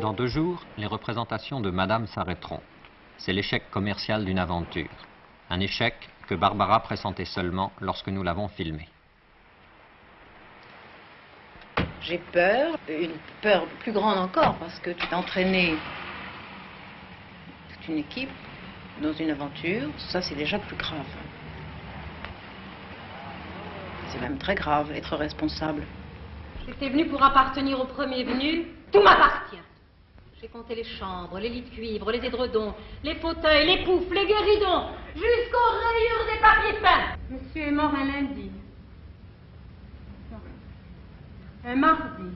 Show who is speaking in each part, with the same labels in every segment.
Speaker 1: Dans 2 jours, les représentations de Madame s'arrêteront. C'est l'échec commercial d'une aventure. Un échec que Barbara pressentait seulement lorsque nous l'avons filmé.
Speaker 2: J'ai peur, une peur plus grande encore, parce que tu t'es entraîné toute une équipe dans une aventure, ça c'est déjà plus grave. C'est même très grave, être responsable.
Speaker 3: J'étais venue pour appartenir au premier venu, tout m'appartient. J'ai compté les chambres, les lits de cuivre, les édredons, les fauteuils, les poufs, les guéridons, jusqu'aux rayures des papiers peints. Monsieur est mort un lundi. Non. Un mardi.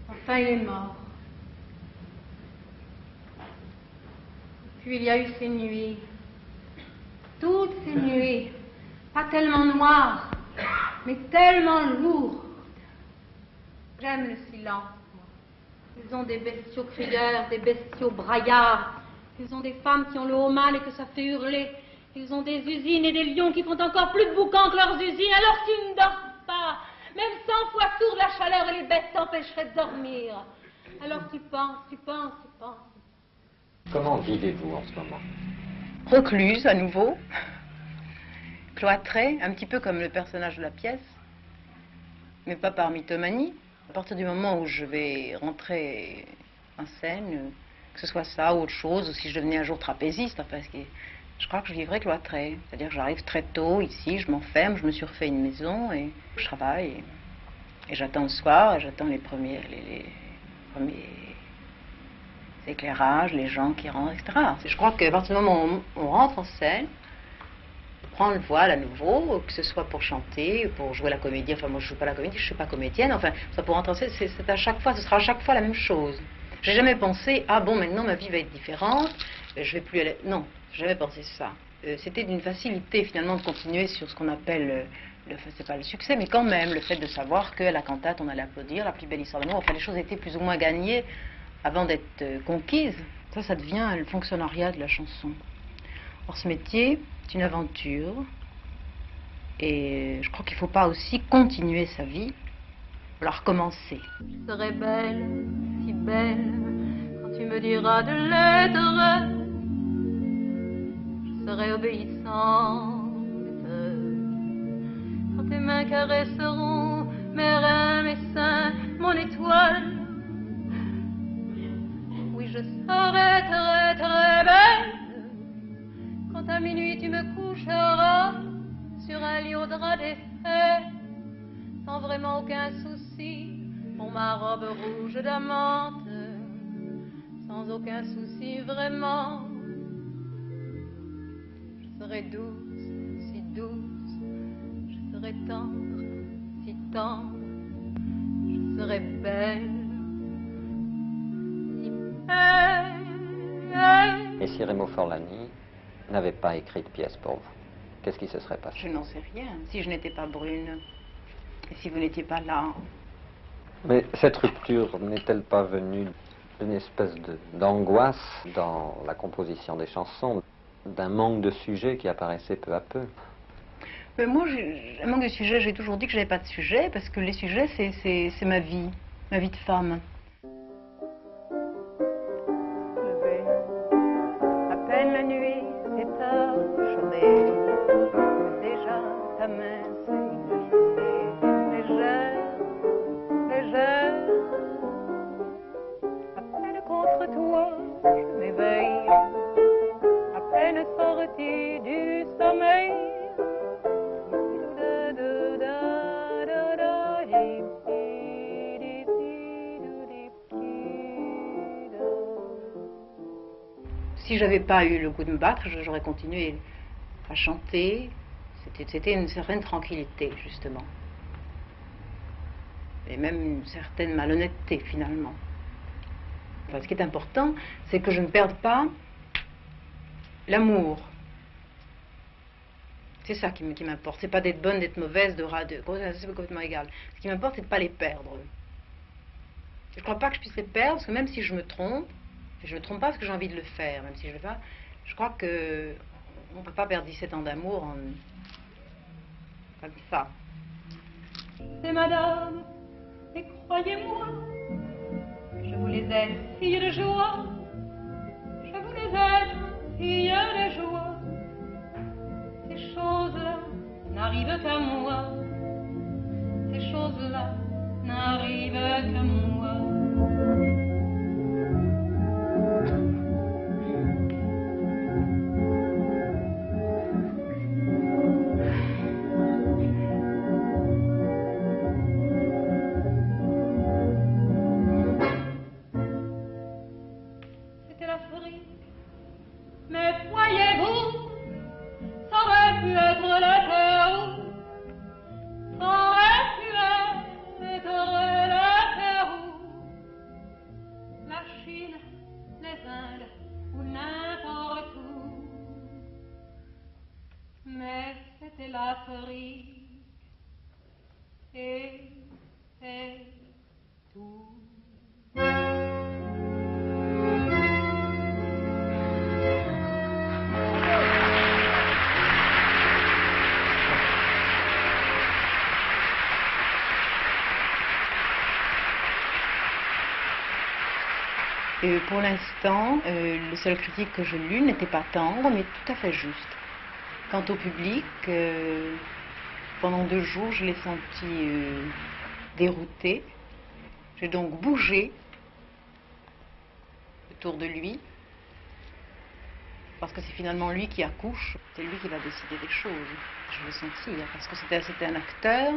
Speaker 3: Enfin, il est mort. Puis il y a eu ces nuits. Toutes ces nuits. Pas tellement noires, mais tellement lourdes. J'aime le silence. Ils ont des bestiaux crieurs, des bestiaux braillards. Ils ont des femmes qui ont le haut mal et que ça fait hurler. Ils ont des usines et des lions qui font encore plus de boucan que leurs usines, alors tu ne dors pas. Même 100 fois tour de la chaleur et les bêtes t'empêcheraient de dormir. Alors tu penses.
Speaker 1: Comment vivez-vous en ce moment?
Speaker 2: Recluse à nouveau, cloîtrée, un petit peu comme le personnage de la pièce, mais pas par mythomanie. À partir du moment où je vais rentrer en scène, que ce soit ça ou autre chose, ou si je devenais un jour trapéziste, enfin, je crois que je vivrai cloîtrée. C'est-à-dire que j'arrive très tôt ici, je m'enferme, je me suis refait une maison et je travaille. Et j'attends le soir, et j'attends les premiers éclairages, les gens qui rentrent, etc. Je crois qu'à partir du moment où on rentre en scène, prendre le voile à nouveau, que ce soit pour chanter, pour jouer la comédie. Enfin, moi, je joue pas la comédie, je suis pas comédienne. Enfin, ça pour rentrer en scène, c'est à chaque fois, ce sera à chaque fois la même chose. J'ai jamais pensé, ah bon, maintenant ma vie va être différente, je vais plus aller. Non, j'ai jamais pensé ça. C'était d'une facilité finalement de continuer sur ce qu'on appelle, c'est pas le succès, mais quand même le fait de savoir qu'à la cantate on allait applaudir, la plus belle histoire d'amour. Enfin, les choses étaient plus ou moins gagnées avant d'être conquises. Ça devient le fonctionnariat de la chanson. Or, ce métier, c'est une aventure. Et je crois qu'il ne faut pas aussi continuer sa vie, il faut recommencer.
Speaker 3: Je serai belle, si belle, quand tu me diras de l'être. Je serai obéissante, quand tes mains caresseront mes reins, mes seins, mon étoile. Oui, je serai très, très belle. Quand à minuit tu me coucheras sur un lit au drap défait, sans vraiment aucun souci pour ma robe rouge d'amante, sans aucun souci vraiment. Je serai douce, si douce, je serai tendre, si tendre, je serai belle, si belle.
Speaker 1: Et si Remo Forlani n'avait pas écrit de pièce pour vous, qu'est-ce qui se serait passé?
Speaker 2: Je n'en sais rien. Si je n'étais pas brune, et si vous n'étiez pas là.
Speaker 1: Mais cette rupture n'est-elle pas venue d'une espèce d'angoisse dans la composition des chansons, d'un manque de sujet qui apparaissait peu à peu?
Speaker 2: Mais moi, un manque de sujet, j'ai toujours dit que j'avais pas de sujet, parce que les sujets, c'est ma vie de femme.
Speaker 3: À peine la nuit s'est achevée, déjà ta main s'est glissée, légère, légère. À peine contre toi, je m'éveille, à peine sortie du sommeil.
Speaker 2: Si j'avais pas eu le goût de me battre, j'aurais continué à chanter. C'était une certaine tranquillité, justement. Et même une certaine malhonnêteté, finalement. Enfin, ce qui est important, c'est que je ne perde pas l'amour. C'est ça qui m'importe. C'est pas d'être bonne, d'être mauvaise, c'est complètement égal. Ce qui m'importe, c'est de ne pas les perdre. Je ne crois pas que je puisse les perdre, parce que même si je me trompe, je ne me trompe pas parce que j'ai envie de le faire, même si je ne le fais pas, je crois que on ne peut pas perdre 17 ans d'amour comme ça.
Speaker 3: C'est madame, et croyez-moi, Je voulais être fille de joie, je voulais être fille de joie. Ces choses-là n'arrivent qu'à moi, ces choses-là n'arrivent qu'à moi. C'était l'Afrique, mais voyez-vous, ça aurait pu être le Pérou, ça aurait pu être le Pérou, la Chine, les Indes ou n'importe où. Mais c'était l'Afrique et c'est tout.
Speaker 2: Pour l'instant, le seul critique que je lus n'était pas tendre, mais tout à fait juste. Quant au public, pendant 2 jours, je l'ai senti dérouté. J'ai donc bougé autour de lui, parce que c'est finalement lui qui accouche, c'est lui qui va décider des choses. Je le sentis, parce que c'était un acteur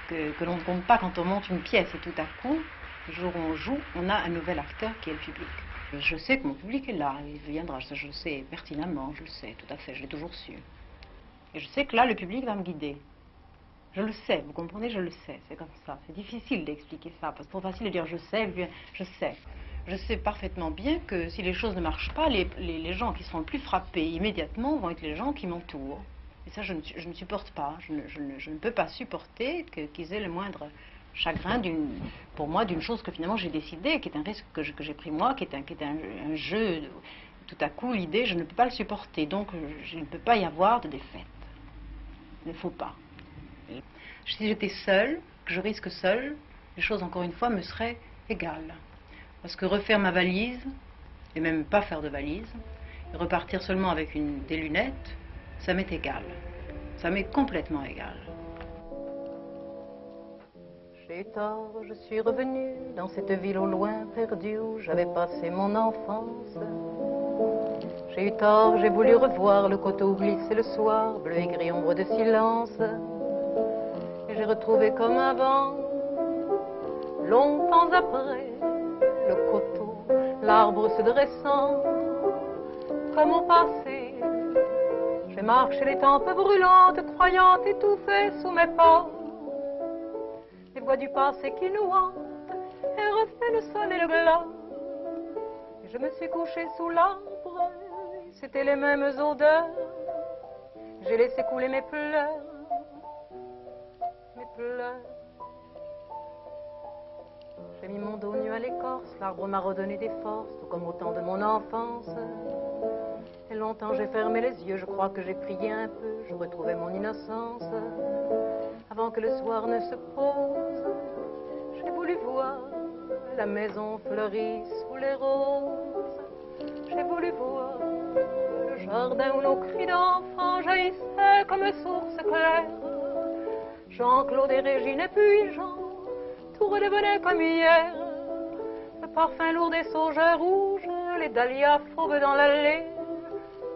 Speaker 2: que l'on ne compte pas quand on monte une pièce, et tout à coup, le jour où on joue, on a un nouvel acteur qui est le public. Je sais que mon public est là, il viendra, ça je le sais pertinemment, je le sais, tout à fait, je l'ai toujours su. Et je sais que là, le public va me guider. Je le sais, vous comprenez, je le sais, c'est comme ça. C'est difficile d'expliquer ça, parce que c'est trop facile de dire je sais, puis je sais. Je sais parfaitement bien que si les choses ne marchent pas, les gens qui seront le plus frappés immédiatement vont être les gens qui m'entourent. Et ça, je ne supporte pas, je ne peux pas supporter qu'ils aient le moindre chagrin pour moi d'une chose que finalement j'ai décidé, qui est un risque que j'ai pris moi, qui est un jeu. Tout à coup, l'idée, je ne peux pas le supporter, donc je ne peux pas y avoir de défaite. Il ne faut pas. Si j'étais seule, que je risque seule, les choses, encore une fois, me seraient égales. Parce que refaire ma valise, et même pas faire de valise, et repartir seulement avec des lunettes, ça m'est égal. Ça m'est complètement égal. J'ai eu tort, je suis revenue dans cette ville au loin perdue où j'avais passé mon enfance. J'ai eu tort, j'ai voulu revoir le coteau glissé le soir, bleu et gris ombre de silence. Et j'ai retrouvé comme avant, longtemps après, le coteau, l'arbre se dressant, comme au passé. J'ai marché les tempes brûlantes, croyant étouffer sous mes pas. Les voix du passé qui nous hantent et refait le sol et le glas. Et je me suis couchée sous l'arbre, c'était les mêmes odeurs. J'ai laissé couler mes pleurs, mes pleurs. J'ai mis mon dos nu à l'écorce, l'arbre m'a redonné des forces, tout comme au temps de mon enfance. Et longtemps j'ai fermé les yeux, je crois que j'ai prié un peu, je retrouvais mon innocence. Avant que le soir ne se pose, j'ai voulu voir la maison fleurie sous les roses. J'ai voulu voir le jardin où nos cris d'enfants jaillissaient comme source claire. Jean-Claude et Régine et puis Jean, tout redevenait comme hier. Le parfum lourd des sauges rouges, les dahlias fauves dans l'allée.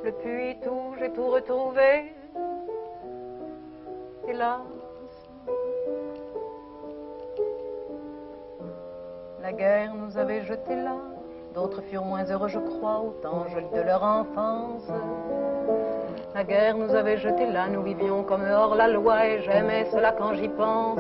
Speaker 2: Le puits tout, j'ai tout retrouvé. Hélas, la guerre nous avait jetés là. D'autres furent moins heureux, je crois, autant jolis de leur enfance. La guerre nous avait jetés là, nous vivions comme hors la loi, et j'aimais cela quand j'y pense.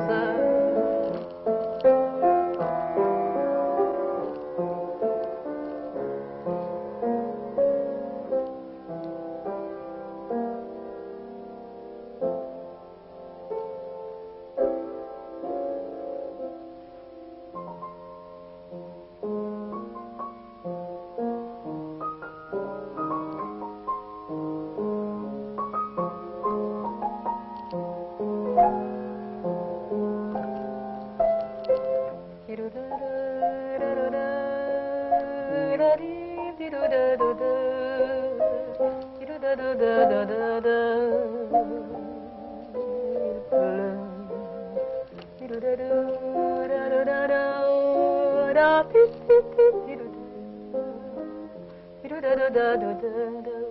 Speaker 2: da da da da da da.